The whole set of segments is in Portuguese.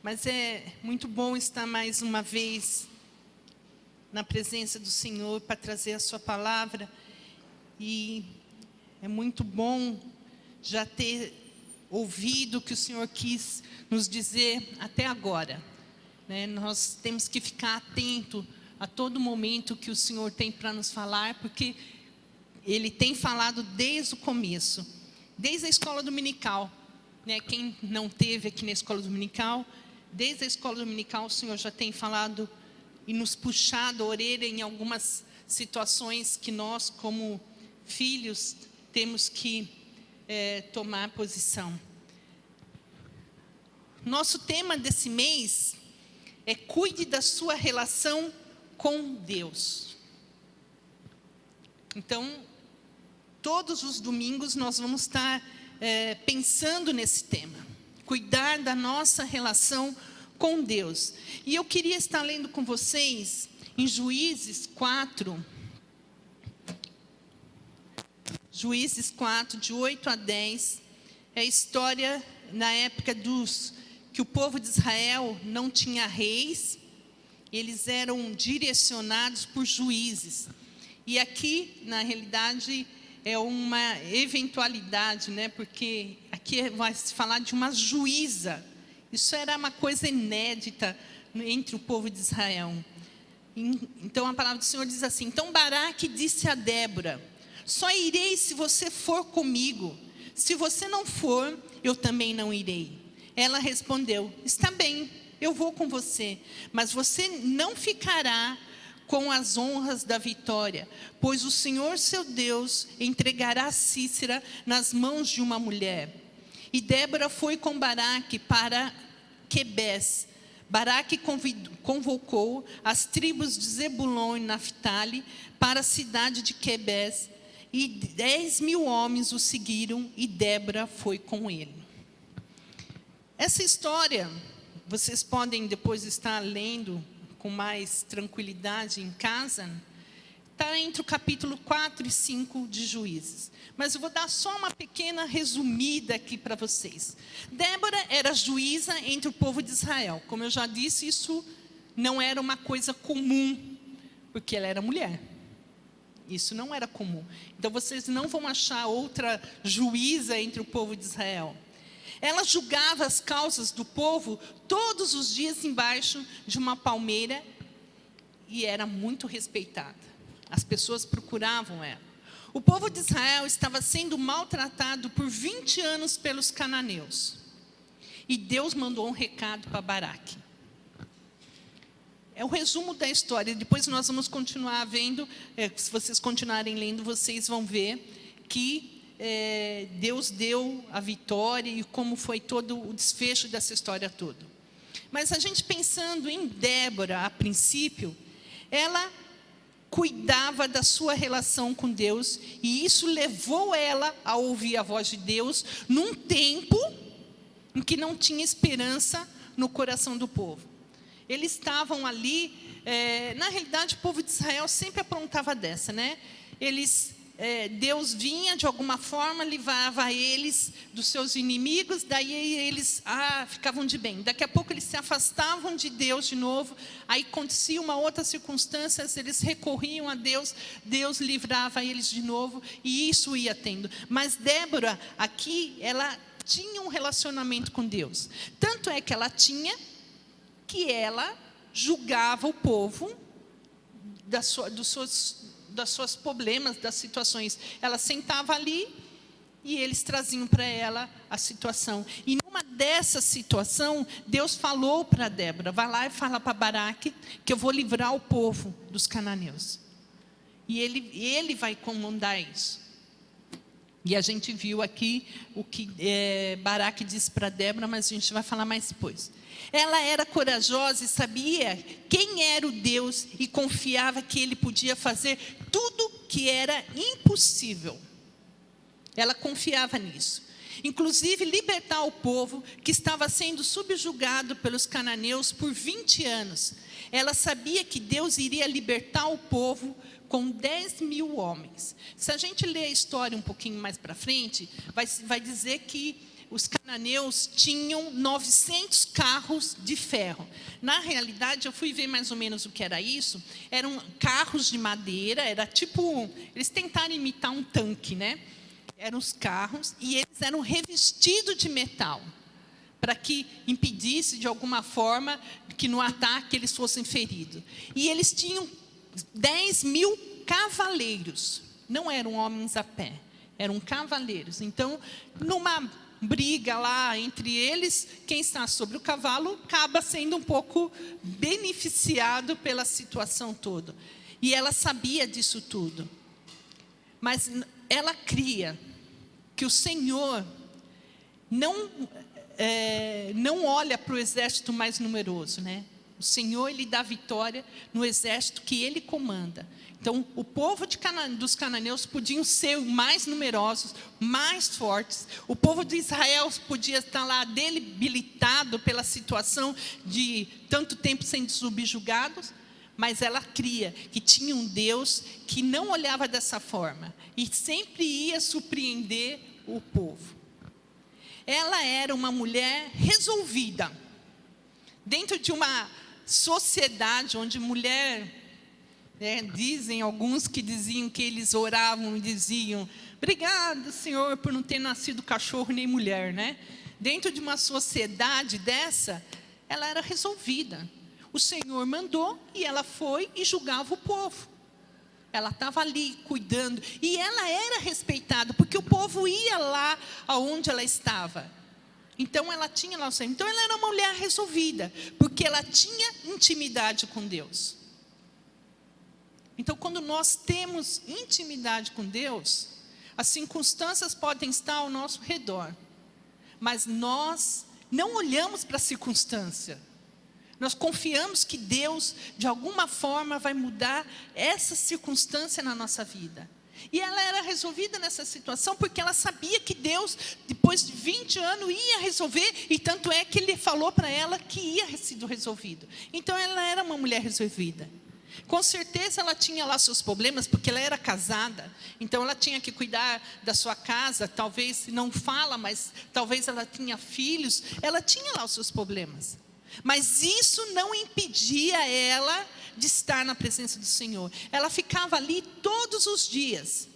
Mas é muito bom estar mais uma vez na presença do Senhor para trazer a sua palavra. E é muito bom já ter ouvido o que o Senhor quis nos dizer até agora, né? Nós temos que ficar atento a todo momento que o Senhor tem para nos falar, porque Ele tem falado desde o começo, desde a escola dominical, né? Quem não teve aqui na escola dominical, desde a escola dominical o Senhor já tem falado e nos puxado a orelha em algumas situações que nós, como filhos, temos que tomar posição. Nosso tema desse mês é: cuide da sua relação com Deus. Então, todos os domingos nós vamos estar pensando nesse tema: cuidar da nossa relação com Deus. E eu queria estar lendo com vocês em Juízes 4, de 8 a 10, é a história na época que o povo de Israel não tinha reis, eles eram direcionados por juízes. E aqui, na realidade, é uma eventualidade, né? Porque aqui vai se falar de uma juíza. Isso era uma coisa inédita entre o povo de Israel. Então a palavra do Senhor diz assim: então Baraque disse a Débora: só irei se você for comigo. Se você não for, eu também não irei. Ela respondeu: está bem, eu vou com você, mas você não ficará com as honras da vitória, pois o Senhor seu Deus entregará Cícera nas mãos de uma mulher. E Débora foi com Baraque para Quebés. Baraque convocou as tribos de Zebulon e Naftali para a cidade de Quebés, e 10.000 homens o seguiram, e Débora foi com ele. Essa história, vocês podem depois estar lendo com mais tranquilidade em casa, está entre o capítulo 4 e 5 de Juízes. Mas eu vou dar só uma pequena resumida aqui para vocês. Débora era juíza entre o povo de Israel. Como eu já disse, isso não era uma coisa comum, porque ela era mulher. Isso não era comum. Então, vocês não vão achar outra juíza entre o povo de Israel. Ela julgava as causas do povo todos os dias embaixo de uma palmeira e era muito respeitada. As pessoas procuravam ela. O povo de Israel estava sendo maltratado por 20 anos pelos cananeus. E Deus mandou um recado para Baraque. É o resumo da história. Depois nós vamos continuar vendo, se vocês continuarem lendo, vocês vão ver que Deus deu a vitória e como foi todo o desfecho dessa história toda. Mas a gente pensando em Débora, a princípio, ela cuidava da sua relação com Deus, e isso levou ela a ouvir a voz de Deus num tempo em que não tinha esperança no coração do povo. Eles estavam ali, na realidade o povo de Israel sempre aprontava dessa, né? Deus vinha de alguma forma, livrava eles dos seus inimigos, daí eles ficavam de bem. Daqui a pouco eles se afastavam de Deus de novo, aí acontecia uma outra circunstância, eles recorriam a Deus, Deus livrava eles de novo, e isso ia tendo. Mas Débora, aqui, ela tinha um relacionamento com Deus. Tanto é que ela tinha, que ela julgava o povo dos seus problemas, das situações. Ela sentava ali e eles traziam para ela a situação. E numa dessa situação, Deus falou para Débora: vai lá e fala para Baraque que eu vou livrar o povo dos cananeus. E ele vai comandar isso. E a gente viu aqui o que Baraque disse para Débora, mas a gente vai falar mais depois. Ela era corajosa e sabia quem era o Deus e confiava que Ele podia fazer tudo que era impossível. Ela confiava nisso. Inclusive libertar o povo que estava sendo subjugado pelos cananeus por 20 anos. Ela sabia que Deus iria libertar o povo com 10.000 homens. Se a gente ler a história um pouquinho mais para frente, vai dizer que os cananeus tinham 900 carros de ferro. Na realidade, eu fui ver mais ou menos o que era isso. Eram carros de madeira, era tipo... Eles tentaram imitar um tanque, né? Eram os carros, e eles eram revestidos de metal, para que impedisse, de alguma forma, que no ataque eles fossem feridos. E eles tinham 10.000 cavaleiros. Não eram homens a pé, eram cavaleiros. Então, numa briga lá entre eles, quem está sobre o cavalo acaba sendo um pouco beneficiado pela situação toda. E ela sabia disso tudo. Mas ela cria que o Senhor não olha para o exército mais numeroso, né? O Senhor, Ele dá vitória no exército que Ele comanda. Então, o povo dos cananeus podiam ser mais numerosos, mais fortes. O povo de Israel podia estar lá debilitado pela situação de tanto tempo sendo subjugados, mas ela cria que tinha um Deus que não olhava dessa forma e sempre ia surpreender o povo. Ela era uma mulher resolvida. Dentro de uma sociedade onde mulher... dizem alguns que diziam que eles oravam e diziam: obrigado, Senhor, por não ter nascido cachorro nem mulher, né? Dentro de uma sociedade dessa, ela era resolvida. O Senhor mandou e ela foi e julgava o povo. Ela estava ali cuidando e ela era respeitada, porque o povo ia lá aonde ela estava. Então ela tinha lá o Senhor. Então ela era uma mulher resolvida, porque ela tinha intimidade com Deus. Então, quando nós temos intimidade com Deus, as circunstâncias podem estar ao nosso redor, mas nós não olhamos para a circunstância. Nós confiamos que Deus, de alguma forma, vai mudar essa circunstância na nossa vida. E ela era resolvida nessa situação, porque ela sabia que Deus, depois de 20 anos, ia resolver, e tanto é que Ele falou para ela que ia ser resolvido. Então, ela era uma mulher resolvida. Com certeza ela tinha lá seus problemas, porque ela era casada, então ela tinha que cuidar da sua casa, talvez, não fala, mas talvez ela tinha filhos, ela tinha lá os seus problemas. Mas isso não impedia ela de estar na presença do Senhor. Ela ficava ali todos os dias.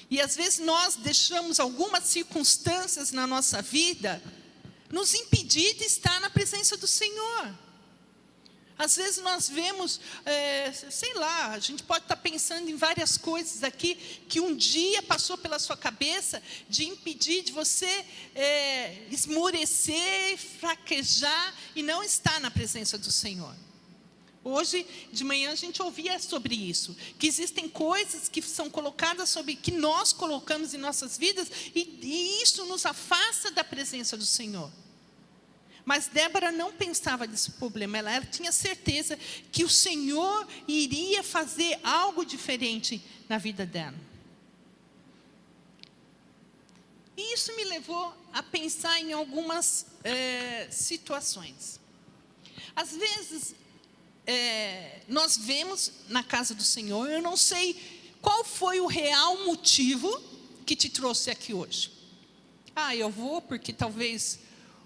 E às vezes nós deixamos algumas circunstâncias na nossa vida nos impedir de estar na presença do Senhor. Às vezes nós vemos, sei lá, a gente pode estar pensando em várias coisas aqui, que um dia passou pela sua cabeça, de impedir de você esmorecer, fraquejar, e não estar na presença do Senhor. Hoje, de manhã, a gente ouvia sobre isso, que existem coisas que são colocadas sobre, que nós colocamos em nossas vidas, e isso nos afasta da presença do Senhor. Mas Débora não pensava nesse problema, ela tinha certeza que o Senhor iria fazer algo diferente na vida dela. E isso me levou a pensar em algumas situações. Às vezes, nós vemos na casa do Senhor, eu não sei qual foi o real motivo que te trouxe aqui hoje. Eu vou porque talvez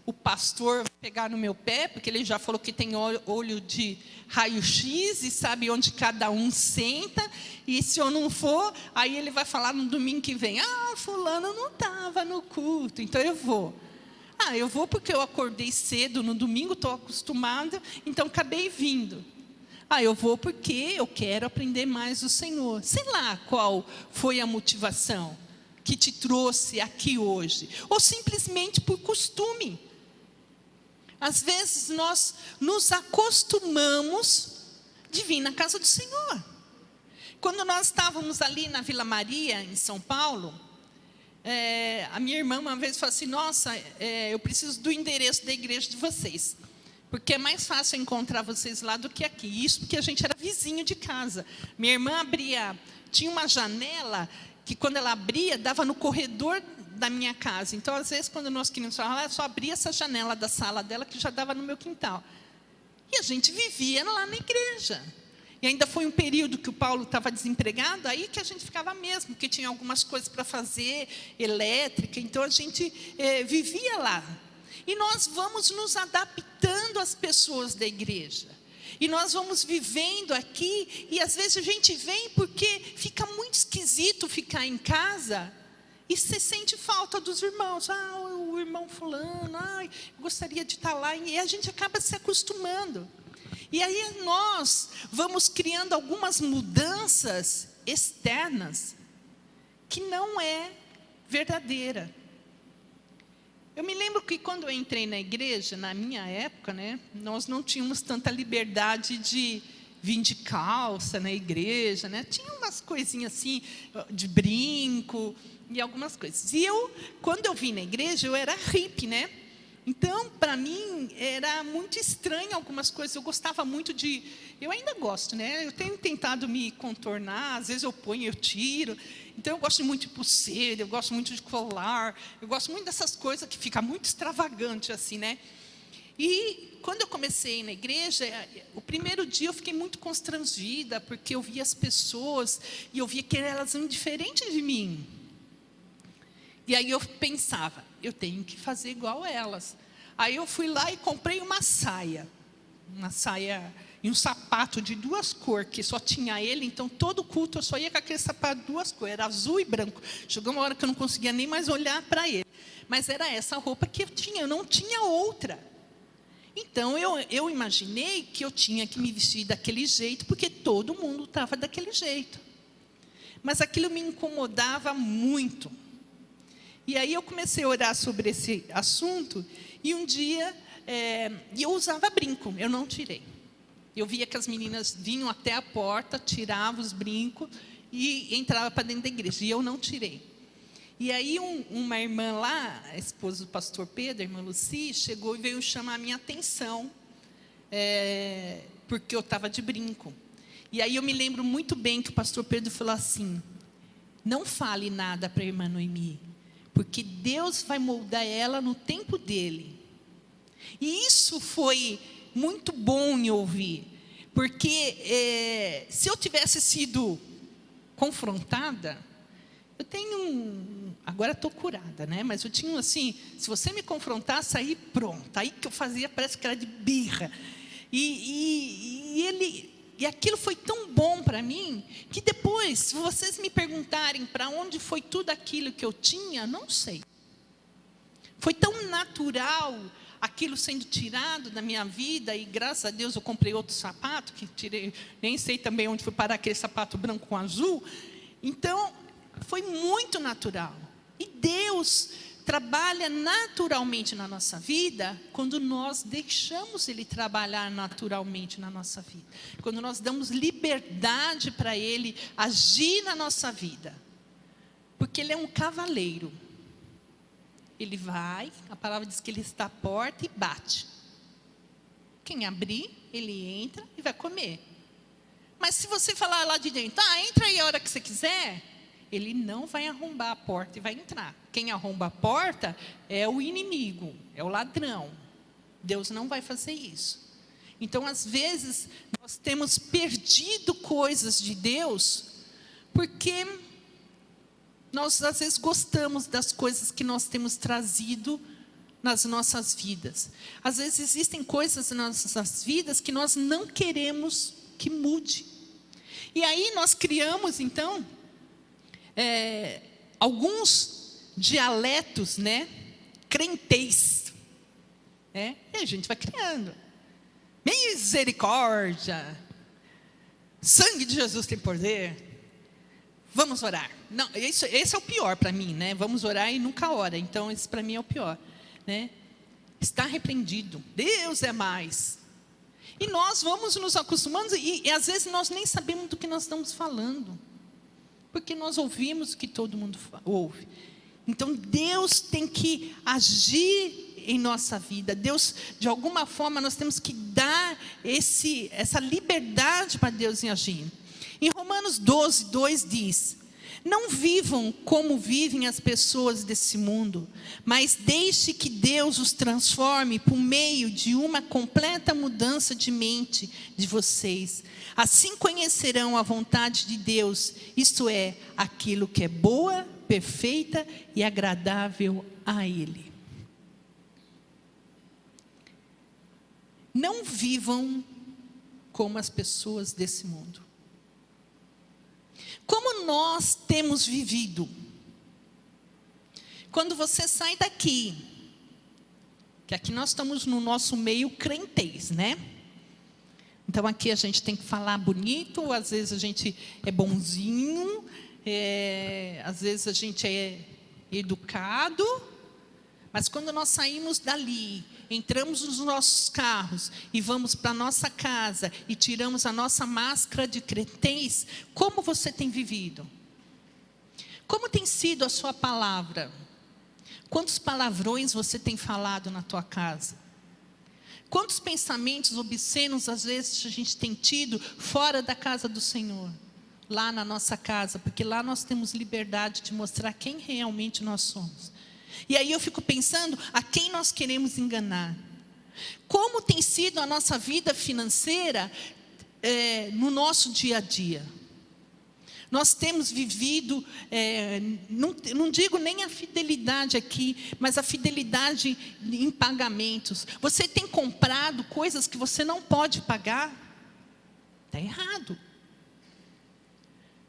o pastor vai pegar no meu pé, porque ele já falou que tem olho de raio-x e sabe onde cada um senta, e se eu não for, aí ele vai falar no domingo que vem: fulano não estava no culto, então eu vou. Eu vou porque eu acordei cedo no domingo, estou acostumada, então acabei vindo. Eu vou porque eu quero aprender mais do Senhor. Sei lá qual foi a motivação que te trouxe aqui hoje, ou simplesmente por costume. Às vezes nós nos acostumamos de vir na casa do Senhor. Quando nós estávamos ali na Vila Maria, em São Paulo, a minha irmã uma vez falou assim: nossa, eu preciso do endereço da igreja de vocês, porque é mais fácil encontrar vocês lá do que aqui. Isso porque a gente era vizinho de casa. Minha irmã tinha uma janela que quando ela abria, dava no corredor da minha casa. Então, às vezes, quando nós queríamos falar, eu só abria essa janela da sala dela, que já dava no meu quintal. E a gente vivia lá na igreja. E ainda foi um período que o Paulo estava desempregado, aí que a gente ficava mesmo, porque tinha algumas coisas para fazer, elétrica, então a gente vivia lá. E nós vamos nos adaptando às pessoas da igreja. E nós vamos vivendo aqui, e às vezes a gente vem porque fica muito esquisito ficar em casa, e você sente falta dos irmãos. O irmão fulano, eu gostaria de estar lá, e a gente acaba se acostumando. E aí nós vamos criando algumas mudanças externas, que não é verdadeira. Eu me lembro que quando eu entrei na igreja, na minha época, né, nós não tínhamos tanta liberdade de vir de calça na igreja, né? Tinha umas coisinhas assim, de brinco e algumas coisas. E quando eu vim na igreja, eu era hippie, né? Então, para mim, era muito estranho algumas coisas. Eu gostava muito de... Eu ainda gosto, né? Eu tenho tentado me contornar. Às vezes eu ponho, eu tiro. Então, eu gosto muito de pulseira, eu gosto muito de colar. Eu gosto muito dessas coisas que fica muito extravagante, assim, né? E, quando eu comecei na igreja, o primeiro dia eu fiquei muito constrangida, porque eu via as pessoas e eu via que elas eram diferentes de mim. E aí eu pensava, eu tenho que fazer igual elas. Aí eu fui lá e comprei uma saia e um sapato de 2 cores, que só tinha ele, então todo culto eu só ia com aquele sapato de 2 cores, era azul e branco. Chegou uma hora que eu não conseguia nem mais olhar para ele. Mas era essa roupa que eu tinha, eu não tinha outra. Então eu imaginei que eu tinha que me vestir daquele jeito, porque todo mundo estava daquele jeito. Mas aquilo me incomodava muito. E aí eu comecei a orar sobre esse assunto, e um dia, eu usava brinco, eu não tirei. Eu via que as meninas vinham até a porta, tiravam os brincos e entravam para dentro da igreja, e eu não tirei. E aí uma irmã lá, a esposa do pastor Pedro, a irmã Lucy, chegou e veio chamar a minha atenção, porque eu estava de brinco. E aí eu me lembro muito bem que o pastor Pedro falou assim, não fale nada para a irmã Noemi, porque Deus vai moldar ela no tempo dele. E isso foi muito bom em ouvir, porque se eu tivesse sido confrontada, eu tenho agora estou curada, né? Mas eu tinha assim, se você me confrontasse, aí pronto, aí que eu fazia, parece que era de birra. E aquilo foi tão bom para mim, que depois, se vocês me perguntarem para onde foi tudo aquilo que eu tinha, não sei. Foi tão natural aquilo sendo tirado da minha vida, e graças a Deus eu comprei outro sapato, que tirei, nem sei também onde foi parar aquele sapato branco com azul. Então, foi muito natural. E Deus trabalha naturalmente na nossa vida quando nós deixamos Ele trabalhar naturalmente na nossa vida. Quando nós damos liberdade para Ele agir na nossa vida. Porque Ele é um cavaleiro. Ele vai, a palavra diz que Ele está à porta e bate. Quem abrir, Ele entra e vai comer. Mas se você falar lá de dentro, entra aí a hora que você quiser, Ele não vai arrombar a porta e vai entrar. Quem arromba a porta é o inimigo, é o ladrão. Deus não vai fazer isso. Então, às vezes, nós temos perdido coisas de Deus, porque nós, às vezes, gostamos das coisas que nós temos trazido nas nossas vidas. Às vezes, existem coisas nas nossas vidas que nós não queremos que mude. E aí, nós criamos, então, alguns dialetos, né, crentez, e a gente vai criando, misericórdia, sangue de Jesus tem poder, vamos orar. Não, esse é o pior para mim, né? Vamos orar e nunca ora, então esse para mim é o pior, né? Está repreendido, Deus é mais. E nós vamos nos acostumando, e às vezes nós nem sabemos do que nós estamos falando, porque nós ouvimos o que todo mundo ouve. Então, Deus tem que agir em nossa vida. Deus, de alguma forma, nós temos que dar essa liberdade para Deus em agir. Em Romanos 12, 2 diz, Não vivam como vivem as pessoas desse mundo, mas deixe que Deus os transforme por meio de uma completa mudança de mente de vocês. Assim conhecerão a vontade de Deus, isto é, aquilo que é boa, perfeita e agradável a Ele. Não vivam como as pessoas desse mundo. Como nós temos vivido? Quando você sai daqui, que aqui nós estamos no nosso meio crentez, né? Então aqui a gente tem que falar bonito, às vezes a gente é bonzinho, às vezes a gente é educado, mas quando nós saímos dali, entramos nos nossos carros e vamos para a nossa casa e tiramos a nossa máscara de crentez, como você tem vivido? Como tem sido a sua palavra? Quantos palavrões você tem falado na tua casa? Quantos pensamentos obscenos às vezes a gente tem tido fora da casa do Senhor? Lá na nossa casa, porque lá nós temos liberdade de mostrar quem realmente nós somos. E aí eu fico pensando, a quem nós queremos enganar? Como tem sido a nossa vida financeira no nosso dia a dia? Nós temos vivido, não digo nem a fidelidade aqui, mas a fidelidade em pagamentos. Você tem comprado coisas que você não pode pagar? Está errado.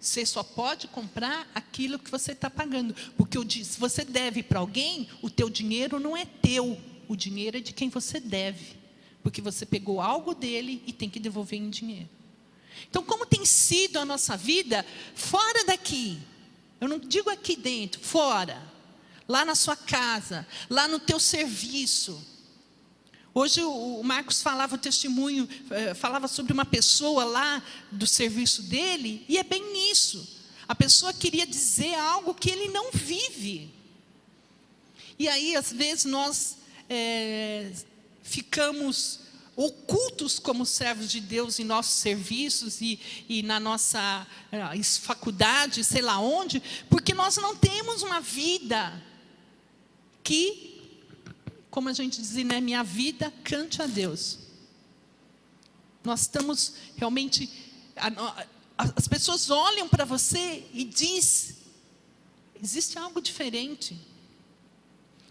Você só pode comprar aquilo que você está pagando. Porque se você deve para alguém, o teu dinheiro não é teu. O dinheiro é de quem você deve. Porque você pegou algo dele e tem que devolver em dinheiro. Então, como tem sido a nossa vida fora daqui? Eu não digo aqui dentro, fora. Lá na sua casa, lá no teu serviço. Hoje o Marcos falava o testemunho, falava sobre uma pessoa lá do serviço dele, e é bem isso. A pessoa queria dizer algo que ele não vive. E aí, às vezes, nós ficamos ocultos como servos de Deus em nossos serviços e na nossa faculdade, sei lá onde, porque nós não temos uma vida que, como a gente diz, né, minha vida cante a Deus. Nós estamos realmente, as pessoas olham para você e dizem, existe algo diferente.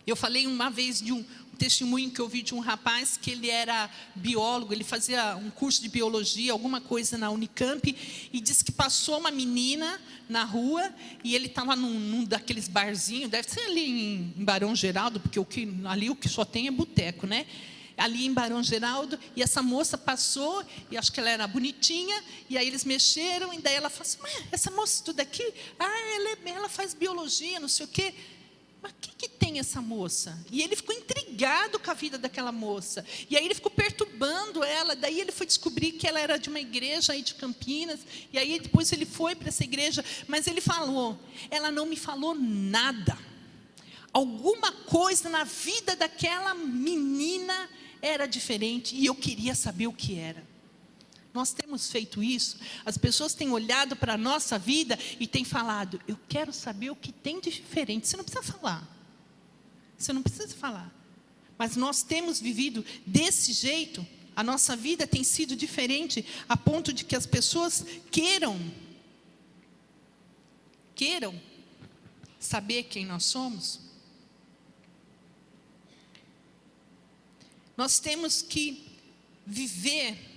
Eu falei uma vez de um testemunho que eu vi de um rapaz que ele era biólogo, ele fazia um curso de biologia, alguma coisa na Unicamp, e disse que passou uma menina na rua, e ele estava num daqueles barzinhos, deve ser ali em Barão Geraldo, porque ali o que só tem é boteco, né? Ali em Barão Geraldo, e essa moça passou, e acho que ela era bonitinha, e aí eles mexeram, e daí ela falou assim, mas essa moça tudo aqui, ela faz biologia, não sei o quê. Mas o que tem essa moça? E ele ficou intrigado com a vida daquela moça. E aí ele ficou perturbando ela. Daí ele foi descobrir que ela era de uma igreja aí de Campinas. E aí depois ele foi para essa igreja. Mas ele falou, ela não me falou nada. Alguma coisa na vida daquela menina era diferente. E eu queria saber o que era. Nós temos feito isso, as pessoas têm olhado para a nossa vida e têm falado, eu quero saber o que tem de diferente. Você não precisa falar. Você não precisa falar. Mas nós temos vivido desse jeito, a nossa vida tem sido diferente, a ponto de que as pessoas queiram saber quem nós somos. Nós temos que viver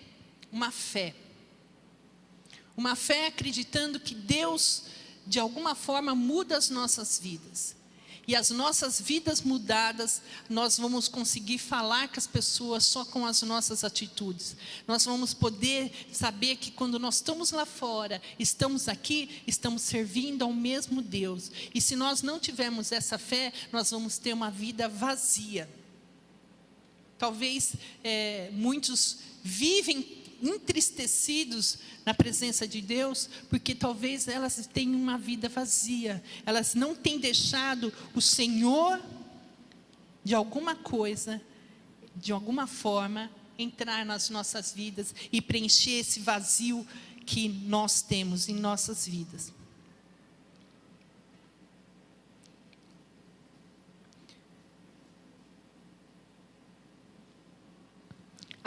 uma fé acreditando que Deus, de alguma forma, muda as nossas vidas. E as nossas vidas mudadas, nós vamos conseguir falar com as pessoas só com as nossas atitudes. Nós vamos poder saber que quando nós estamos lá fora, estamos aqui, estamos servindo ao mesmo Deus. E se nós não tivermos essa fé, nós vamos ter uma vida vazia. Talvez muitos vivem entristecidos na presença de Deus, porque talvez elas tenham uma vida vazia, elas não têm deixado o Senhor, de alguma coisa, de alguma forma, entrar nas nossas vidas e preencher esse vazio que nós temos em nossas vidas.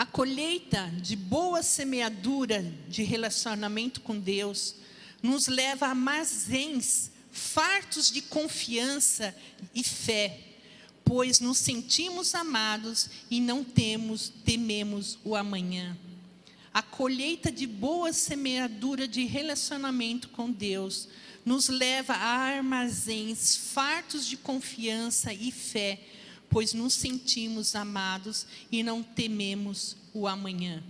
A colheita de boa semeadura de relacionamento com Deus nos leva a armazéns fartos de confiança e fé, pois nos sentimos amados e não tememos o amanhã. A colheita de boa semeadura de relacionamento com Deus nos leva a armazéns fartos de confiança e fé, pois nos sentimos amados e não tememos o amanhã.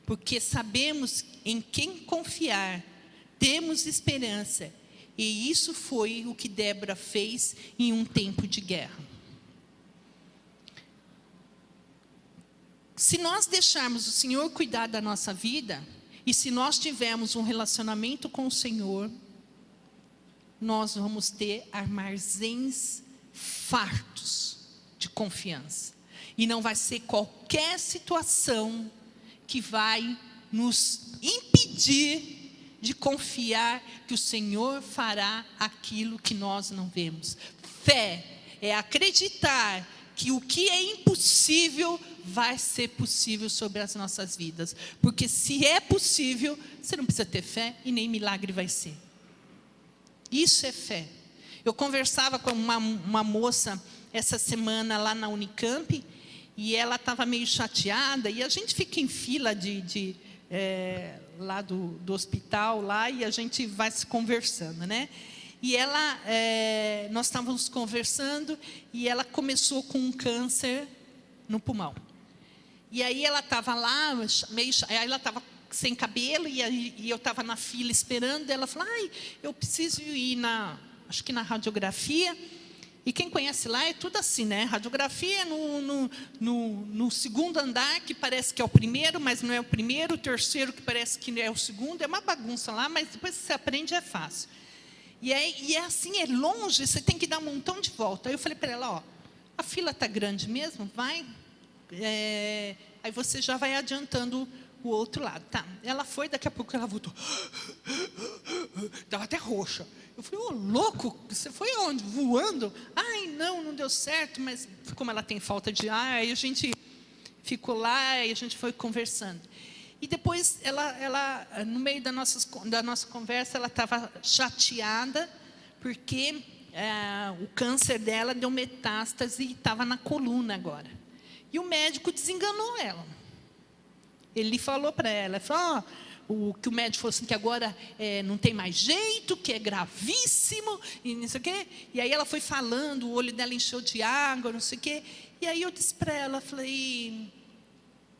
Porque sabemos em quem confiar, temos esperança. E isso foi o que Débora fez em um tempo de guerra. Se nós deixarmos o Senhor cuidar da nossa vida, e se nós tivermos um relacionamento com o Senhor, nós vamos ter armazéns fartos de confiança. E não vai ser qualquer situação que vai nos impedir de confiar que o Senhor fará aquilo que nós não vemos. Fé é acreditar que o que é impossível vai ser possível sobre as nossas vidas. Porque se é possível, você não precisa ter fé e nem milagre vai ser. Isso é fé. Eu conversava com uma moça essa semana lá na Unicamp, e ela estava meio chateada, e a gente fica em fila lá do hospital, lá, e a gente vai se conversando, né? E nós estávamos conversando, e ela começou com um câncer no pulmão. E aí ela estava lá, aí ela estava sem cabelo, e eu estava na fila esperando, e ela falou, eu preciso ir acho que na radiografia. E quem conhece lá é tudo assim, né? Radiografia no segundo andar, que parece que é o primeiro, mas não é o primeiro. O terceiro, que parece que é o segundo. É uma bagunça lá, mas depois que você aprende, é fácil. E é assim, é longe, você tem que dar um montão de volta. Aí eu falei para ela, a fila está grande mesmo? Vai. Aí você já vai adiantando o outro lado. Tá. Ela foi, daqui a pouco ela voltou. Estava até roxa. Eu falei, louco, você foi onde? Voando? Não deu certo, mas como ela tem falta de ar, aí a gente ficou lá e a gente foi conversando. E depois, ela no meio da nossa conversa, ela estava chateada, porque o câncer dela deu metástase e estava na coluna agora. E o médico desenganou ela. Ele falou para ela, que o médico falou assim, que agora não tem mais jeito, que é gravíssimo, e não sei o quê. E aí ela foi falando, o olho dela encheu de água, não sei o quê. E aí eu disse para ela, falei,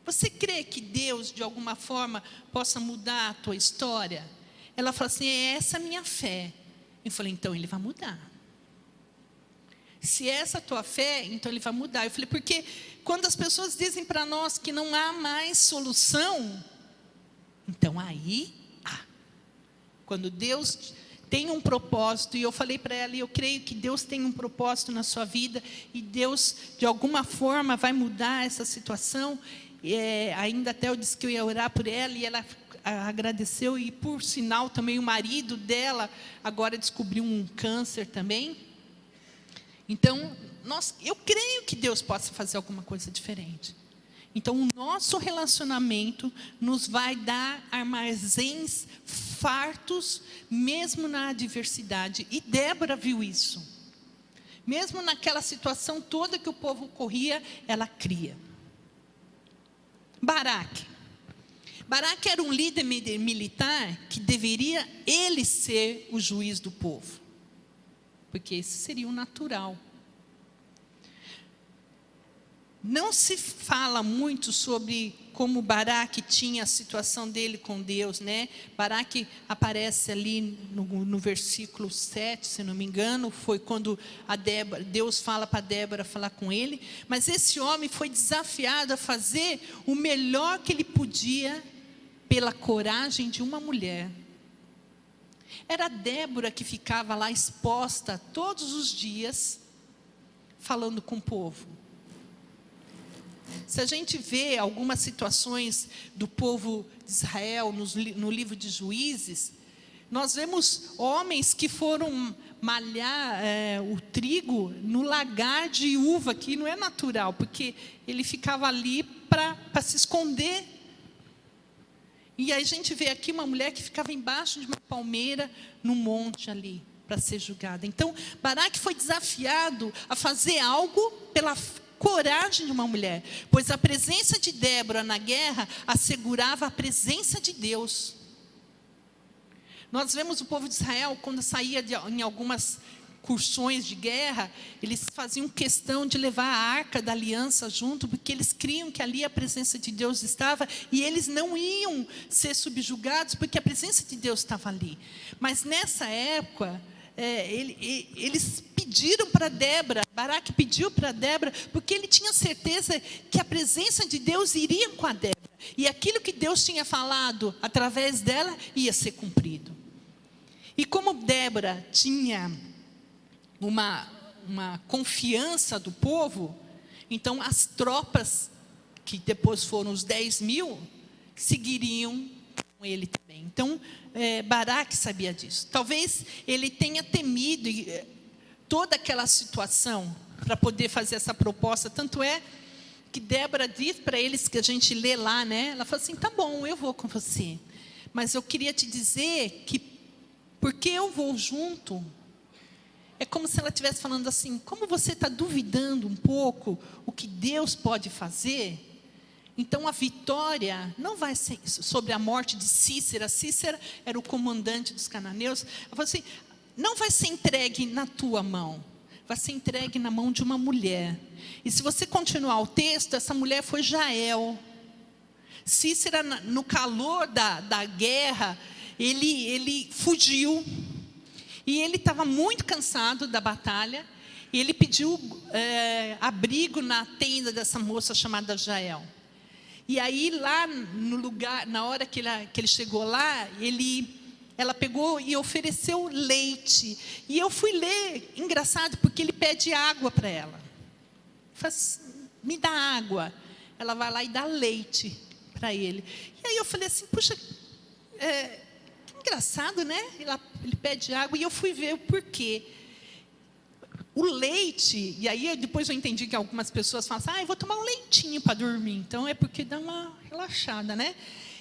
você crê que Deus, de alguma forma, possa mudar a tua história? Ela falou assim, é essa a minha fé. Eu falei, então Ele vai mudar. Se é essa a tua fé, então Ele vai mudar. Eu falei, porque quando as pessoas dizem para nós que não há mais solução, então aí há. Quando Deus tem um propósito, e eu falei para ela, e eu creio que Deus tem um propósito na sua vida, e Deus, de alguma forma, vai mudar essa situação. Ainda até eu disse que eu ia orar por ela, e ela agradeceu, e por sinal também o marido dela agora descobriu um câncer também. Então, eu creio que Deus possa fazer alguma coisa diferente. Então, o nosso relacionamento nos vai dar armazéns fartos, mesmo na adversidade. E Débora viu isso. Mesmo naquela situação toda que o povo corria, ela cria. Baraque era um líder militar que deveria ele ser o juiz do povo. Porque esse seria o natural. Não se fala muito sobre como Baraque tinha a situação dele com Deus, né? Baraque aparece ali no versículo 7, se não me engano, foi quando Deus fala para Débora falar com ele. Mas esse homem foi desafiado a fazer o melhor que ele podia pela coragem de uma mulher. Era Débora que ficava lá exposta todos os dias, falando com o povo. Se a gente vê algumas situações do povo de Israel no livro de Juízes, nós vemos homens que foram malhar o trigo no lagar de uva, que não é natural, porque ele ficava ali para se esconder. E aí a gente vê aqui uma mulher que ficava embaixo de uma palmeira, no monte ali, para ser julgada. Então, Baraque foi desafiado a fazer algo pela coragem de uma mulher, pois a presença de Débora na guerra assegurava a presença de Deus. Nós vemos o povo de Israel, quando saía em algumas cursões de guerra, eles faziam questão de levar a arca da aliança junto, porque eles criam que ali a presença de Deus estava, e eles não iam ser subjugados, porque a presença de Deus estava ali. Mas nessa época, eles pediram para Débora, Baraque pediu para Débora, porque ele tinha certeza que a presença de Deus iria com a Débora, e aquilo que Deus tinha falado através dela ia ser cumprido. E como Débora tinha uma confiança do povo, então as tropas, que depois foram os 10.000, seguiriam com ele também. Então, Baraque sabia disso. Talvez ele tenha temido toda aquela situação para poder fazer essa proposta. Tanto é que Débora diz para eles, que a gente lê lá, né? Ela fala assim, tá bom, eu vou com você. Mas eu queria te dizer que, porque eu vou junto, é como se ela estivesse falando assim, como você está duvidando um pouco o que Deus pode fazer, então a vitória não vai ser sobre a morte de Cícera. Cícera era o comandante dos cananeus. Ela falou assim, não vai ser entregue na tua mão, vai ser entregue na mão de uma mulher. E se você continuar o texto, essa mulher foi Jael. Cícera, no calor da guerra, ele fugiu. E ele estava muito cansado da batalha, e ele pediu abrigo na tenda dessa moça chamada Jael. E aí lá no lugar, na hora que ele chegou lá, ela pegou e ofereceu leite. E eu fui ler, engraçado, porque ele pede água para ela. Faz, me dá água. Ela vai lá e dá leite para ele. E aí eu falei assim, puxa, engraçado, né? Ele pede água, e eu fui ver o porquê. O leite, e aí depois eu entendi que algumas pessoas falam assim, eu vou tomar um leitinho para dormir, então é porque dá uma relaxada, né?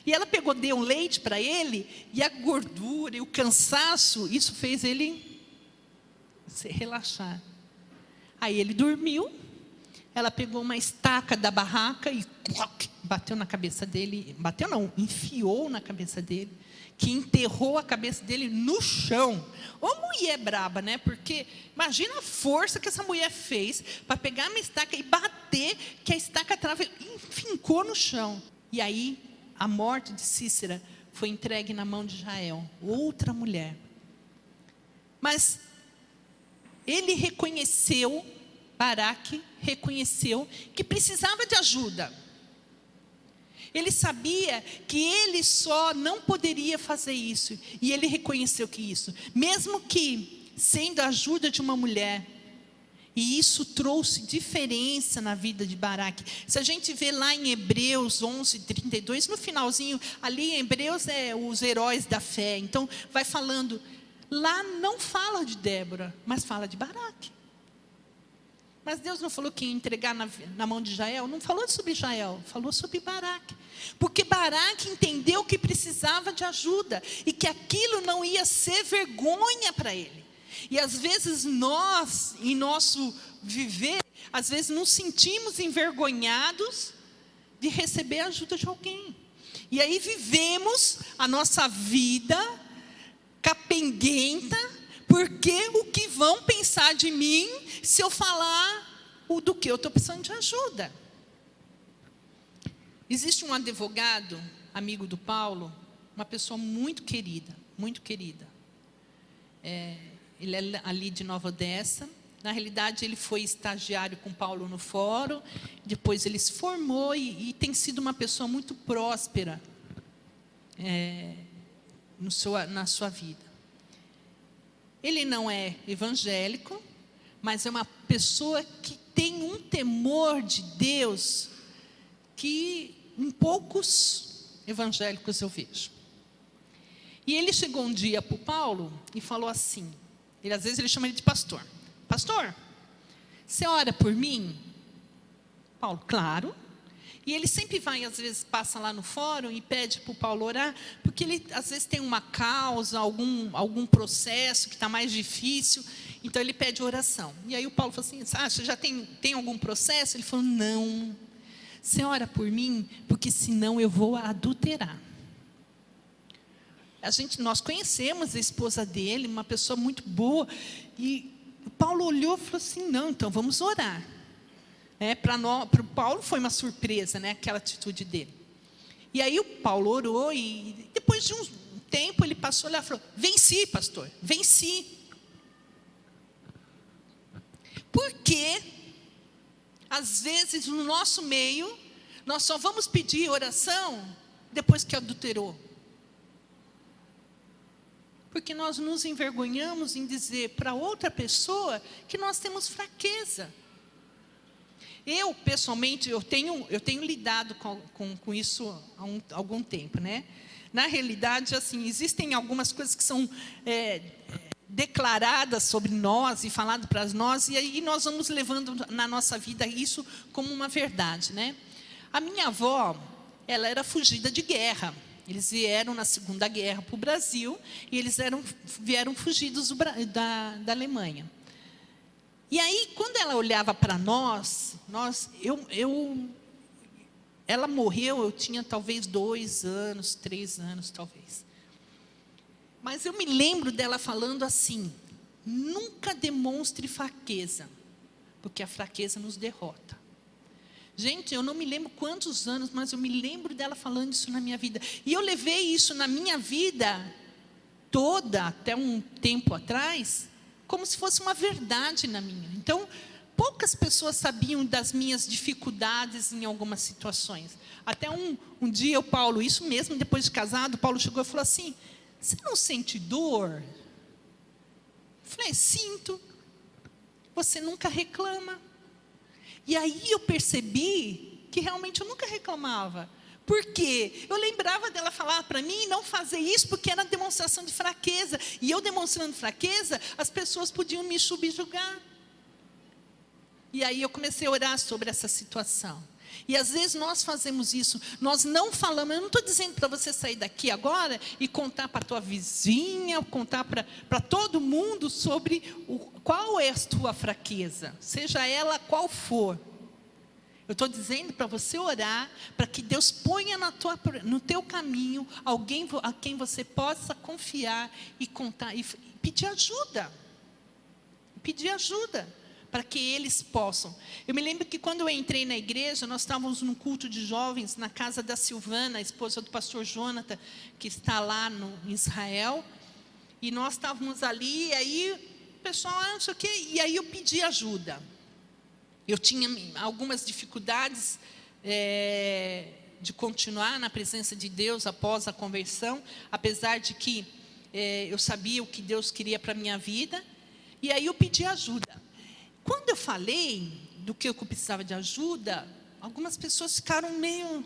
E ela deu um leite para ele, e a gordura e o cansaço, isso fez ele se relaxar. Aí ele dormiu, ela pegou uma estaca da barraca e bateu na cabeça dele, bateu não, enfiou na cabeça dele, que enterrou a cabeça dele no chão. Ô mulher braba, né? Porque imagina a força que essa mulher fez para pegar uma estaca e bater, que a estaca fincou no chão. E aí, a morte de Cícera foi entregue na mão de Jael, outra mulher. Mas ele reconheceu, Baraque reconheceu que precisava de ajuda. Ele sabia que ele só não poderia fazer isso. E ele reconheceu que isso, mesmo que sendo a ajuda de uma mulher, e isso trouxe diferença na vida de Baraque. Se a gente vê lá em Hebreus 11:32, no finalzinho, ali em Hebreus os heróis da fé. Então, vai falando, lá não fala de Débora, mas fala de Baraque. Mas Deus não falou que ia entregar na mão de Jael? Não falou sobre Jael, falou sobre Baraque. Porque Baraque entendeu que precisava de ajuda, e que aquilo não ia ser vergonha para ele. E às vezes nós, em nosso viver, às vezes nos sentimos envergonhados de receber a ajuda de alguém. E aí vivemos a nossa vida capenguenta, porque o que vão pensar de mim se eu falar do que eu estou precisando de ajuda? Existe um advogado, amigo do Paulo, uma pessoa muito querida, muito querida. Ele é ali de Nova Odessa. Na realidade, ele foi estagiário com Paulo no fórum, depois ele se formou e tem sido uma pessoa muito próspera na sua vida. Ele não é evangélico, mas é uma pessoa que tem um temor de Deus que em poucos evangélicos eu vejo. E ele chegou um dia para o Paulo e falou assim, às vezes ele chama ele de pastor. Pastor, você ora por mim? Paulo, claro. E ele sempre vai, às vezes, passa lá no fórum e pede para o Paulo orar, porque ele, às vezes, tem uma causa, algum processo que está mais difícil, então ele pede oração. E aí o Paulo falou assim, você já tem algum processo? Ele falou, não, você ora por mim, porque senão eu vou adulterar. Nós conhecemos a esposa dele, uma pessoa muito boa, e o Paulo olhou e falou assim, não, então vamos orar. Para o Paulo foi uma surpresa, aquela atitude dele. E aí o Paulo orou e depois de um tempo ele passou lá e falou, venci, pastor, venci. Porque, às vezes, no nosso meio, nós só vamos pedir oração depois que adulterou. Porque nós nos envergonhamos em dizer para outra pessoa que nós temos fraqueza. Eu, pessoalmente, eu tenho lidado com isso há algum tempo, Na realidade, assim, existem algumas coisas que são declaradas sobre nós e falado para nós, e aí nós vamos levando na nossa vida isso como uma verdade, A minha avó, ela era fugida de guerra. Eles vieram na Segunda Guerra para o Brasil e eles vieram fugidos da Alemanha. E aí, quando ela olhava para ela morreu, eu tinha talvez 2 anos, 3 anos, talvez. Mas eu me lembro dela falando assim, nunca demonstre fraqueza, porque a fraqueza nos derrota. Gente, eu não me lembro quantos anos, mas eu me lembro dela falando isso na minha vida. E eu levei isso na minha vida toda, até um tempo atrás, como se fosse uma verdade na minha. Então, poucas pessoas sabiam das minhas dificuldades em algumas situações. Até um dia o Paulo, isso mesmo, depois de casado, o Paulo chegou e falou assim, você não sente dor? Eu falei, sinto. Você nunca reclama. E aí eu percebi que realmente eu nunca reclamava. Por quê? Eu lembrava dela falar para mim não fazer isso porque era demonstração de fraqueza. E eu demonstrando fraqueza, as pessoas podiam me subjugar. E aí eu comecei a orar sobre essa situação. E às vezes nós fazemos isso, nós não falamos, eu não estou dizendo para você sair daqui agora e contar para a tua vizinha, contar para todo mundo sobre qual é a tua fraqueza, seja ela qual for. Eu estou dizendo para você orar, para que Deus ponha no teu caminho alguém a quem você possa confiar e contar, e pedir ajuda. Pedir ajuda, para que eles possam. Eu me lembro que quando eu entrei na igreja, nós estávamos num culto de jovens, na casa da Silvana, a esposa do pastor Jonathan, que está lá em Israel, e nós estávamos ali, e aí o pessoal, não sei o quê, e aí eu pedi ajuda. Eu tinha algumas dificuldades de continuar na presença de Deus após a conversão, apesar de que eu sabia o que Deus queria para a minha vida, e aí eu pedi ajuda. Quando eu falei do que eu precisava de ajuda, algumas pessoas ficaram meio...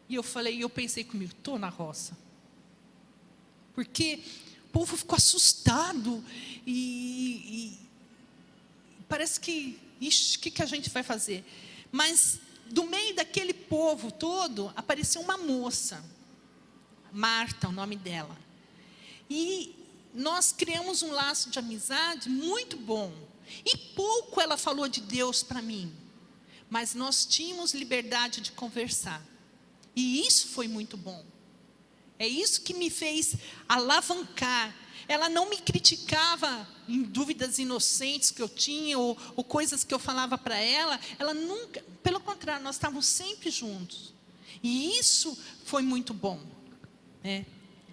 E eu pensei comigo, estou na roça. Porque o povo ficou assustado e parece que... Ixi, o que a gente vai fazer? Mas, do meio daquele povo todo, apareceu uma moça, Marta, o nome dela. E nós criamos um laço de amizade muito bom. E pouco ela falou de Deus para mim. Mas nós tínhamos liberdade de conversar. E isso foi muito bom. É isso que me fez alavancar. Ela não me criticava em dúvidas inocentes que eu tinha, ou coisas que eu falava para ela. Ela nunca, pelo contrário, nós estávamos sempre juntos. E isso foi muito bom.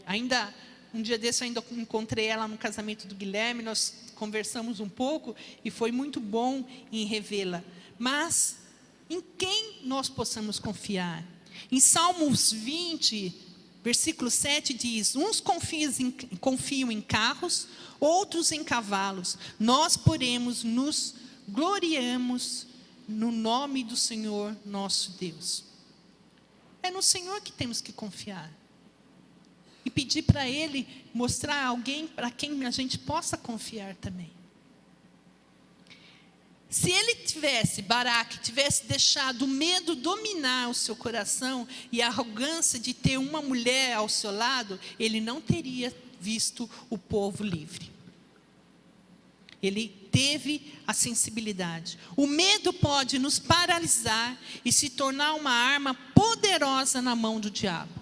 Ainda, um dia desse, eu ainda encontrei ela no casamento do Guilherme, nós conversamos um pouco, e foi muito bom em revê-la. Mas, em quem nós possamos confiar? Em Salmos 20... Versículo 7 diz, uns confiam em carros, outros em cavalos. Nós, porém, nos gloriamos no nome do Senhor nosso Deus. É no Senhor que temos que confiar. E pedir para Ele mostrar alguém para quem a gente possa confiar também. Se ele Baraque tivesse deixado o medo dominar o seu coração e a arrogância de ter uma mulher ao seu lado, ele não teria visto o povo livre. Ele teve a sensibilidade. O medo pode nos paralisar e se tornar uma arma poderosa na mão do diabo.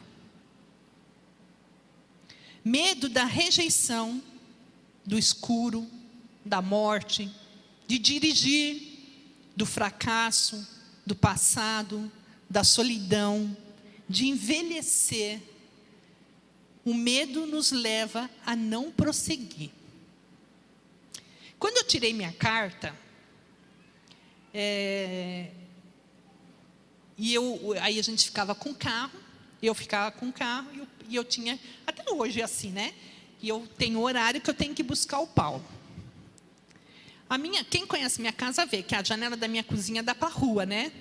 Medo da rejeição, do escuro, da morte, de dirigir, do fracasso, do passado, da solidão, de envelhecer. O medo nos leva a não prosseguir. Quando eu tirei minha carta, aí a gente ficava com o carro, eu ficava com o carro, e eu tinha, até hoje é assim, né? E eu tenho horário que eu tenho que buscar o Paulo. Quem conhece minha casa vê que a janela da minha cozinha dá para a rua, né?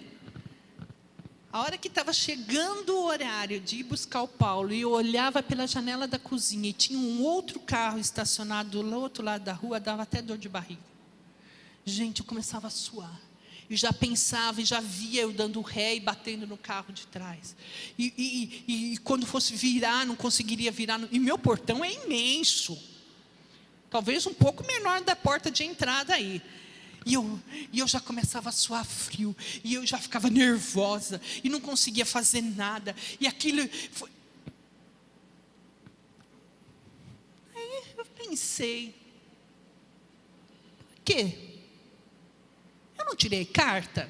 A hora que estava chegando o horário de ir buscar o Paulo, e eu olhava pela janela da cozinha, e tinha um outro carro estacionado do outro lado da rua, dava até dor de barriga. Gente, eu começava a suar. E já pensava, e já via eu dando ré e batendo no carro de trás. E quando fosse virar, não conseguiria virar. E meu portão é imenso. Talvez um pouco menor da porta de entrada aí. E eu já começava a suar frio. E eu já ficava nervosa. E não conseguia fazer nada. E aquilo foi... Aí eu pensei, por quê? Eu não tirei carta.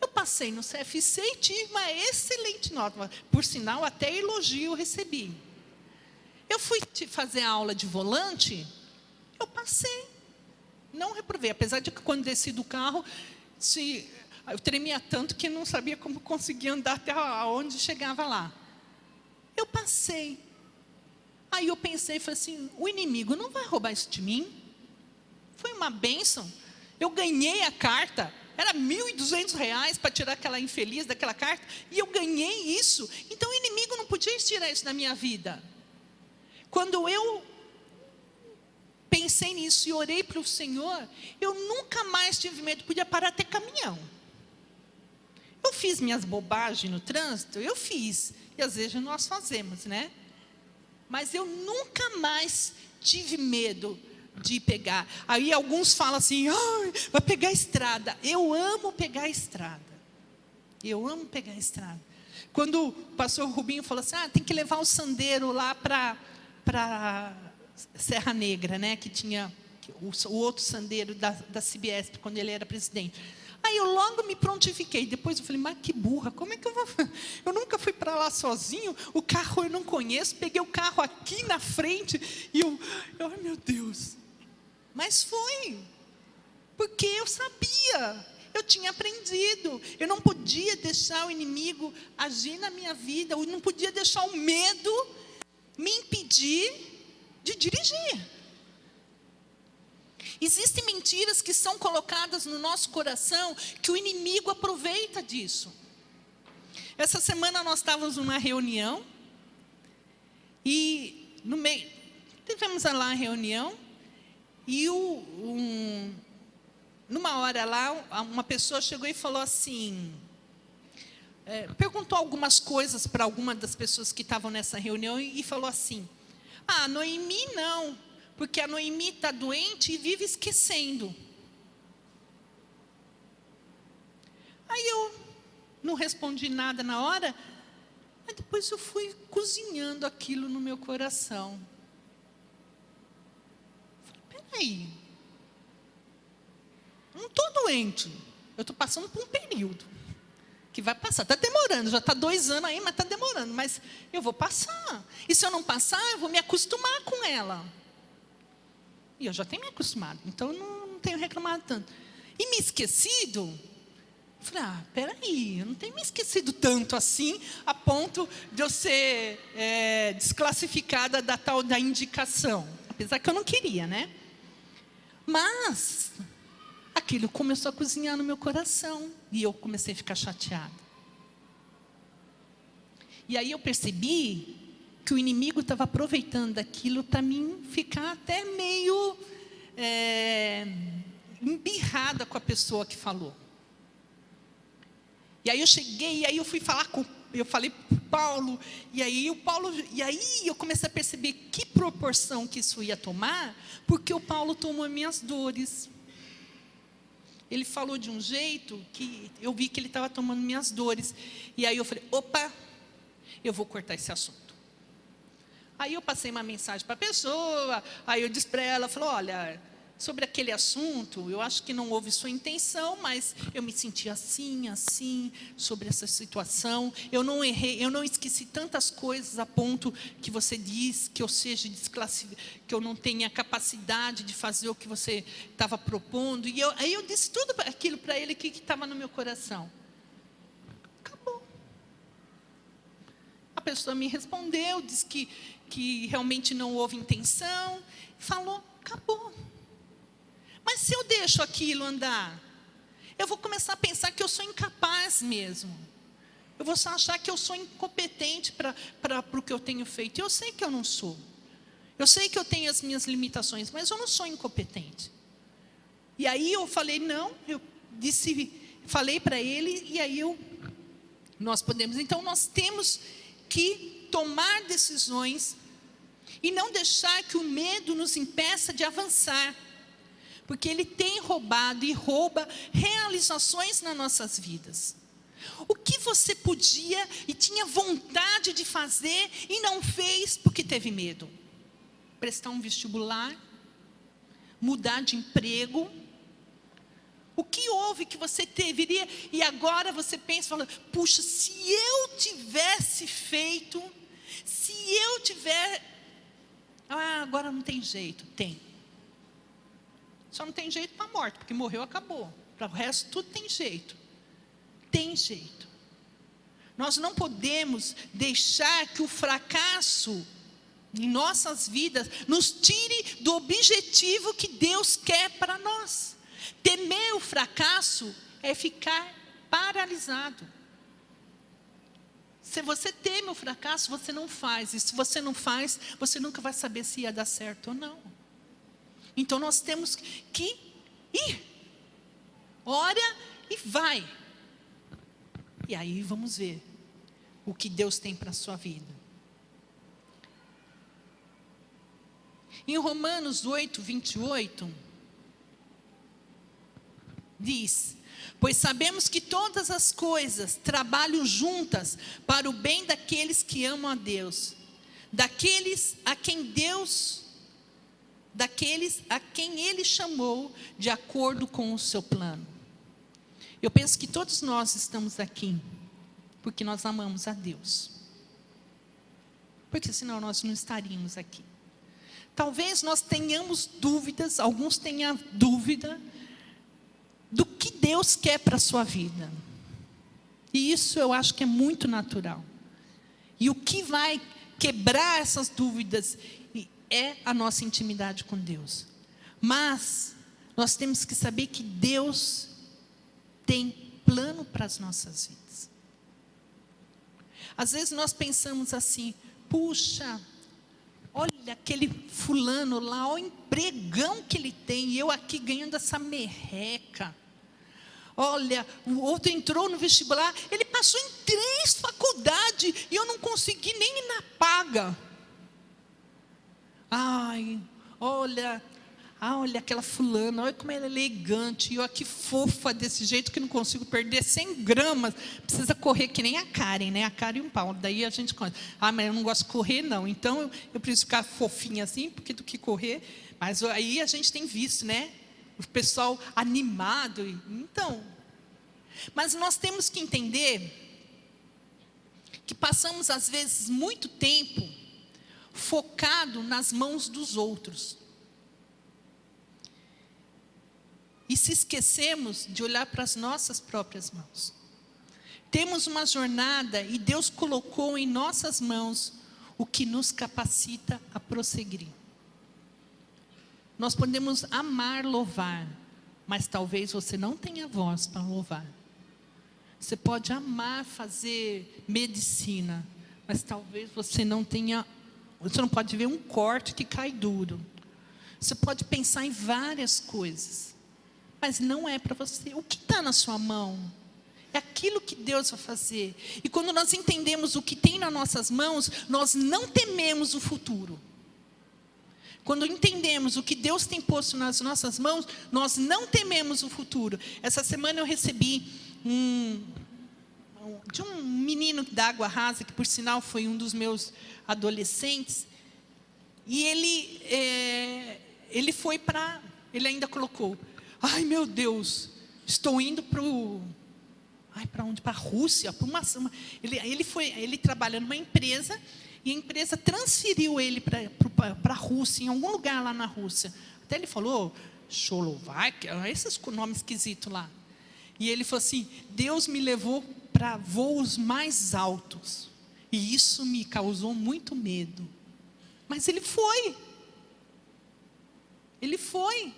Eu passei no CFC e tive uma excelente nota. Por sinal, até elogio eu recebi. Eu fui fazer aula de volante, eu passei. Não reprovei. Apesar de que quando desci do carro, eu tremia tanto que não sabia como conseguia andar até onde chegava lá. Eu passei. Aí eu pensei, falei assim, o inimigo não vai roubar isso de mim? Foi uma bênção. Eu ganhei a carta, era R$ 1.200 para tirar aquela infeliz daquela carta, e eu ganhei isso. Então o inimigo não podia tirar isso da minha vida. Quando eu pensei nisso e orei para o Senhor, eu nunca mais tive medo, podia parar até caminhão. Eu fiz minhas bobagens no trânsito, eu fiz, e às vezes nós fazemos, né? Mas eu nunca mais tive medo de pegar. Aí alguns falam assim, vai pegar a estrada. Eu amo pegar a estrada. Eu amo pegar a estrada. Quando o pastor Rubinho falou assim, tem que levar o sandeiro lá para Serra Negra, né? Que tinha o outro sandeiro da CBS, quando ele era presidente. Aí eu logo me prontifiquei. Depois eu falei, mas que burra, como é que eu vou? Eu nunca fui para lá sozinho, o carro eu não conheço, peguei o carro aqui na frente, e ai meu Deus. Mas foi, porque eu sabia, eu tinha aprendido, eu não podia deixar o inimigo agir na minha vida, eu não podia deixar o medo me impedir de dirigir. Existem mentiras que são colocadas no nosso coração, que o inimigo aproveita disso. Essa semana nós estávamos numa reunião, e no meio, tivemos lá a reunião, e numa hora lá, uma pessoa chegou e falou assim, perguntou algumas coisas para alguma das pessoas que estavam nessa reunião, e falou assim, Noemi não, porque a Noemi está doente e vive esquecendo. Aí eu não respondi nada na hora, mas depois eu fui cozinhando aquilo no meu coração. Falei, peraí, não estou doente, eu estou passando por um período que vai passar, está demorando, já está 2 anos aí, mas está demorando, mas eu vou passar, e se eu não passar, eu vou me acostumar com ela, e eu já tenho me acostumado, então não tenho reclamado tanto, e me esquecido, falei, peraí, eu não tenho me esquecido tanto assim, a ponto de eu ser desclassificada da tal da indicação, apesar que eu não queria, né, mas aquilo começou a cozinhar no meu coração, e eu comecei a ficar chateada. E aí eu percebi que o inimigo estava aproveitando aquilo para mim ficar até meio embirrada com a pessoa que falou. E aí eu cheguei, e aí eu fui falar eu falei para o Paulo, e aí eu comecei a perceber que proporção que isso ia tomar, porque o Paulo tomou minhas dores. Ele falou de um jeito que eu vi que ele estava tomando minhas dores. E aí eu falei, opa, eu vou cortar esse assunto. Aí eu passei uma mensagem para a pessoa, aí eu disse para ela, falou, olha, sobre aquele assunto, eu acho que não houve sua intenção, mas eu me senti assim, sobre essa situação. Eu não errei, eu não esqueci tantas coisas a ponto que você diz que eu seja desclassificado, que eu não tenha capacidade de fazer o que você estava propondo. E aí eu disse tudo aquilo para ele que estava no meu coração. Acabou. A pessoa me respondeu, disse que realmente não houve intenção, falou, acabou. Mas se eu deixo aquilo andar, eu vou começar a pensar que eu sou incapaz mesmo. Eu vou só achar que eu sou incompetente para o que eu tenho feito. E eu sei que eu não sou. Eu sei que eu tenho as minhas limitações, mas eu não sou incompetente. E aí eu falei, não, falei para ele, e aí nós podemos. Então nós temos que tomar decisões e não deixar que o medo nos impeça de avançar. Porque ele tem roubado e rouba realizações nas nossas vidas. O que você podia e tinha vontade de fazer e não fez porque teve medo? Prestar um vestibular? Mudar de emprego? O que houve que você deveria e agora você pensa, fala, puxa, se eu tivesse feito, se eu tiver... agora não tem jeito. Tem. Só não tem jeito para a morte, porque morreu, acabou. Para o resto, tudo tem jeito. Tem jeito. Nós não podemos deixar que o fracasso em nossas vidas nos tire do objetivo que Deus quer para nós. Temer o fracasso é ficar paralisado. Se você teme o fracasso, você não faz. E se você não faz, você nunca vai saber se ia dar certo ou não. Então nós temos que ir. Ora e vai. E aí vamos ver o que Deus tem para a sua vida. Em Romanos 8, 28, diz, pois sabemos que todas as coisas trabalham juntas para o bem daqueles que amam a Deus, daqueles a quem Ele chamou de acordo com o seu plano. Eu penso que todos nós estamos aqui porque nós amamos a Deus. Porque senão nós não estaríamos aqui. Talvez nós tenhamos dúvidas, alguns tenham dúvida do que Deus quer para a sua vida. E isso eu acho que é muito natural. E o que vai quebrar essas dúvidas é a nossa intimidade com Deus. Mas nós temos que saber que Deus tem plano para as nossas vidas. Às vezes nós pensamos assim, puxa, olha aquele fulano lá, olha o empregão que ele tem, e eu aqui ganhando essa merreca. Olha, o outro entrou no vestibular, ele passou em 3 faculdades, e eu não consegui nem ir na paga. Olha aquela fulana, olha como ela é elegante, e eu aqui fofa desse jeito que não consigo perder 100 gramas, precisa correr que nem a Karen, né? A Karen e o Paulo, daí a gente conta, mas eu não gosto de correr não, então eu preciso ficar fofinha assim, porque do que correr, mas aí a gente tem visto, né? O pessoal animado, então, mas nós temos que entender, que passamos às vezes muito tempo, focado nas mãos dos outros. E se esquecemos de olhar para as nossas próprias mãos. Temos uma jornada e Deus colocou em nossas mãos o que nos capacita a prosseguir. Nós podemos amar louvar, mas talvez você não tenha voz para louvar. Você pode amar fazer medicina, mas talvez você não tenha. Você não pode ver um corte que cai duro. Você pode pensar em várias coisas. mas não é para você. O que está na sua mão? É aquilo que Deus vai fazer. E quando nós entendemos o que tem nas nossas mãos, nós não tememos o futuro. Quando entendemos o que Deus tem posto nas nossas mãos, nós não tememos o futuro. Essa semana eu recebi de um menino da Água Rasa, que por sinal foi um dos meus adolescentes, e ele foi para, ele ainda colocou, ai meu Deus, estou indo para onde? Para a Rússia, ele trabalha numa empresa, e a empresa transferiu ele para a Rússia, em algum lugar lá na Rússia. Até ele falou, Cholováquia, esses nomes esquisitos lá. E ele falou assim, Deus me levou para voos mais altos. E isso me causou muito medo. Mas ele foi. Ele foi.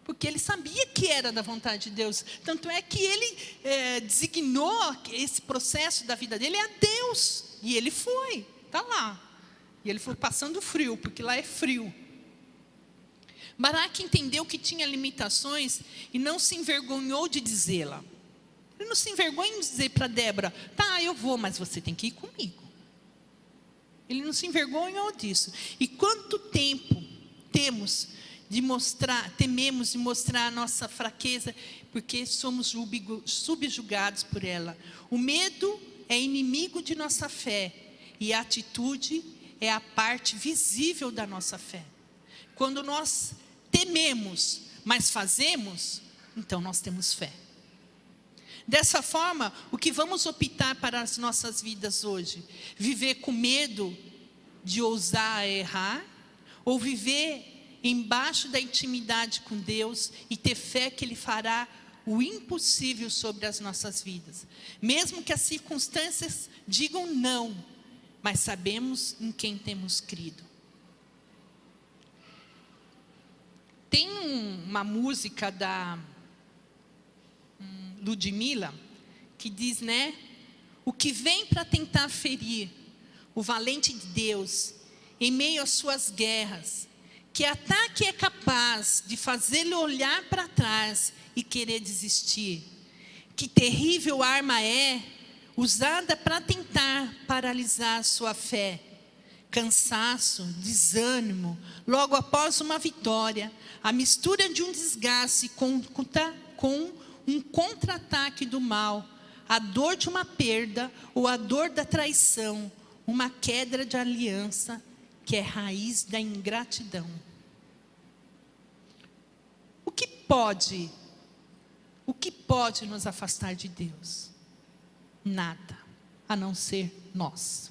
Porque ele sabia que era da vontade de Deus. Tanto é que ele designou esse processo da vida dele a Deus. E ele foi, está lá. E ele foi passando frio, porque lá é frio. Baraque entendeu que tinha limitações e não se envergonhou de dizê-la. Ele não se envergonha em dizer para Débora, tá, eu vou, mas você tem que ir comigo. Ele não se envergonhou disso. E quanto tempo tememos de mostrar a nossa fraqueza, porque somos subjugados por ela. O medo é inimigo de nossa fé, e a atitude é a parte visível da nossa fé. Quando nós tememos, mas fazemos, então nós temos fé. Dessa forma, o que vamos optar para as nossas vidas hoje? Viver com medo de ousar errar? Ou viver embaixo da intimidade com Deus e ter fé que Ele fará o impossível sobre as nossas vidas? Mesmo que as circunstâncias digam não, mas sabemos em quem temos crido. Tem uma música da Ludmilla que diz, né? O que vem para tentar ferir o valente de Deus em meio às suas guerras, que ataque é capaz de fazê-lo olhar para trás e querer desistir. Que terrível arma é usada para tentar paralisar sua fé. Cansaço, desânimo, logo após uma vitória, a mistura de um desgaste com um contra-ataque do mal, a dor de uma perda ou a dor da traição, uma queda de aliança que é raiz da ingratidão. O que pode nos afastar de Deus? Nada, a não ser nós.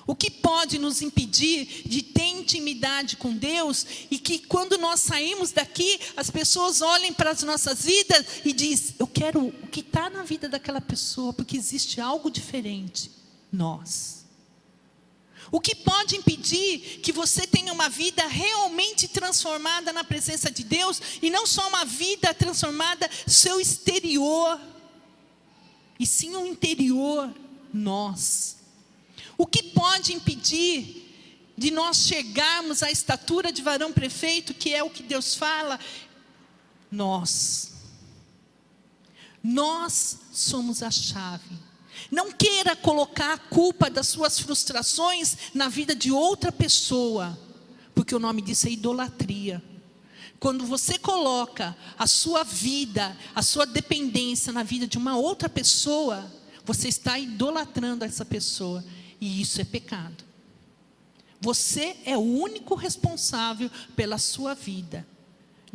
O que pode nos impedir de ter intimidade com Deus e que quando nós saímos daqui, as pessoas olhem para as nossas vidas e dizem, eu quero o que está na vida daquela pessoa, porque existe algo diferente? Nós. O que pode impedir que você tenha uma vida realmente transformada na presença de Deus, e não só uma vida transformada seu exterior, e sim o interior? Nós. O que pode impedir de nós chegarmos à estatura de varão perfeito, que é o que Deus fala? Nós. Nós somos a chave. Não queira colocar a culpa das suas frustrações na vida de outra pessoa, porque o nome disso é idolatria. Quando você coloca a sua vida, a sua dependência na vida de uma outra pessoa, você está idolatrando essa pessoa. E isso é pecado. Você é o único responsável pela sua vida.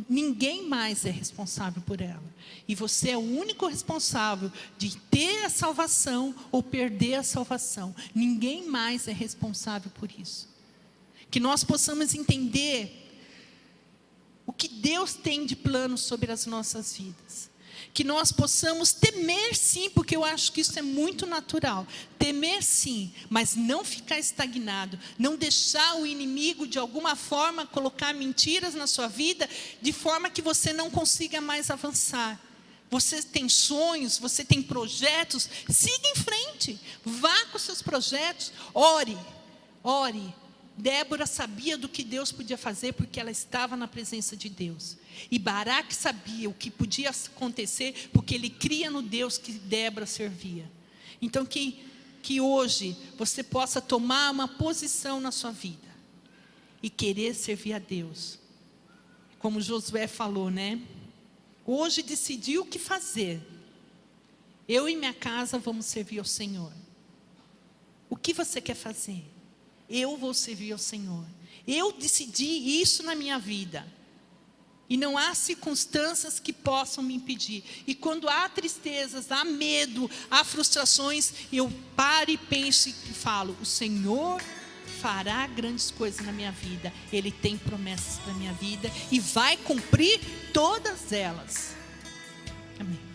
Ninguém mais é responsável por ela. E você é o único responsável de ter a salvação ou perder a salvação. Ninguém mais é responsável por isso. Que nós possamos entender o que Deus tem de plano sobre as nossas vidas. Que nós possamos temer sim, porque eu acho que isso é muito natural. Temer sim, mas não ficar estagnado. Não deixar o inimigo de alguma forma colocar mentiras na sua vida, de forma que você não consiga mais avançar. Você tem sonhos, você tem projetos, siga em frente. Vá com seus projetos, ore. Débora sabia do que Deus podia fazer porque ela estava na presença de Deus. E Baraque sabia o que podia acontecer porque ele cria no Deus que Débora servia. Então que hoje você possa tomar uma posição na sua vida e querer servir a Deus. Como Josué falou, né? Hoje decidi o que fazer. Eu e minha casa vamos servir ao Senhor. O que você quer fazer? Eu vou servir ao Senhor. Eu decidi isso na minha vida. E não há circunstâncias que possam me impedir. E quando há tristezas, há medo, há frustrações, eu paro e penso e falo: o Senhor fará grandes coisas na minha vida. Ele tem promessas para a minha vida e vai cumprir todas elas. Amém.